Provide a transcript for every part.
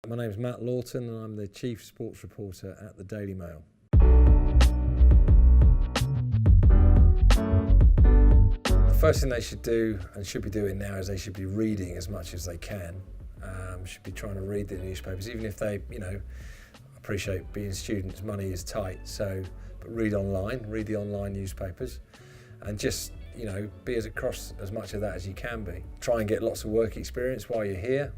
My name's Matt Lawton and I'm the Chief Sports Reporter at the Daily Mail. The first thing they should do and should be doing now is they should be reading as much as they can. Should be trying to read the newspapers, even if they, appreciate being students, money is tight, but read the online newspapers and just, be across as much of that as you can be. Try and get lots of work experience while you're here.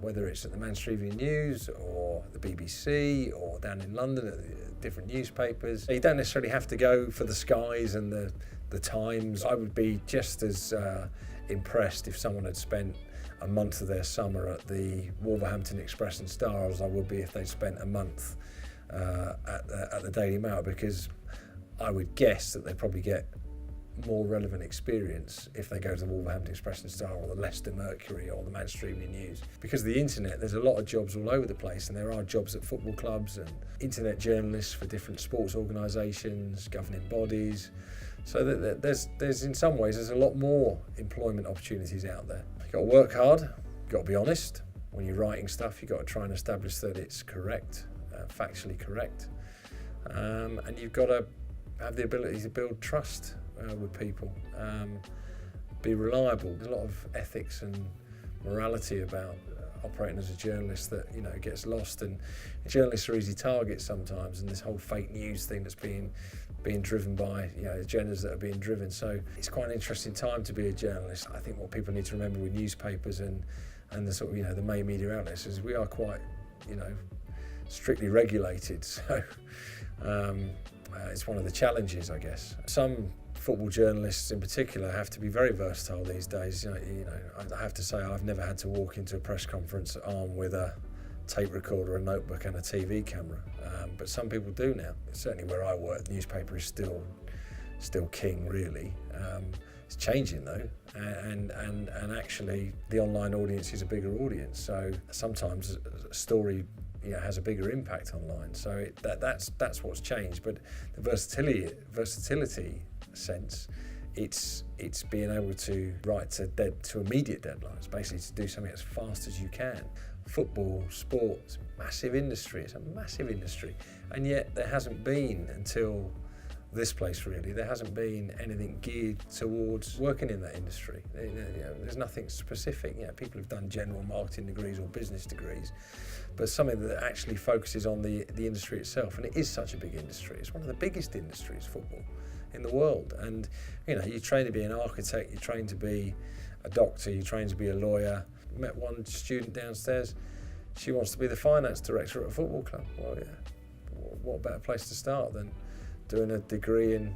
Whether it's at the Manchester Evening News or the BBC or down in London at the different newspapers. You don't necessarily have to go for the Skies and the Times. I would be just as impressed if someone had spent a month of their summer at the Wolverhampton Express and Star as I would be if they spent a month at the Daily Mail, because I would guess that they probably get more relevant experience if they go to the Wolverhampton Express and Star or the Leicester Mercury or the Manchester Evening News. Because of the internet, there's a lot of jobs all over the place, and there are jobs at football clubs and internet journalists for different sports organisations, governing bodies. So that there's in some ways there's a lot more employment opportunities out there. You've got to work hard, you've got to be honest. When you're writing stuff, you've got to try and establish that it's correct, factually correct. And you've got to have the ability to build trust with people, be reliable. There's a lot of ethics and morality about operating as a journalist that gets lost, and journalists are easy targets sometimes, and this whole fake news thing that's being driven by agendas that are being driven. So it's quite an interesting time to be a journalist. I think what people need to remember with newspapers and the sort of the main media outlets is we are quite strictly regulated. So it's one of the challenges, I guess. Some football journalists in particular have to be very versatile these days. I have to say I've never had to walk into a press conference armed with a tape recorder, a notebook and a TV camera, but some people do now. Certainly where I work, the newspaper is still king, really. It's changing though, and actually the online audience is a bigger audience, so sometimes a story has a bigger impact online. So that's what's changed. But the versatility sense, it's being able to write to immediate deadlines, basically to do something as fast as you can. Football, sports, massive industry. It's a massive industry, and yet there hasn't been until this place really. There hasn't been anything geared towards working in that industry. There's nothing specific. People have done general marketing degrees or business degrees, but something that actually focuses on the industry itself. And it is such a big industry. It's one of the biggest industries, football, in the world. And you train to be an architect, you train to be a doctor, you train to be a lawyer. I met one student downstairs. She wants to be the finance director at a football club. Well, what better place to start than doing a degree in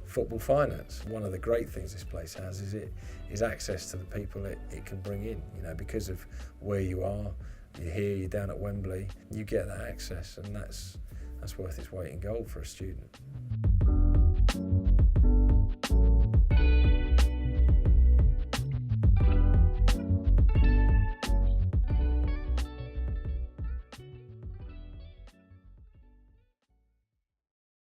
football finance? One of the great things this place has is access to the people it can bring in. Because of where you are, you're here, you're down at Wembley, you get that access, and that's worth its weight in gold for a student.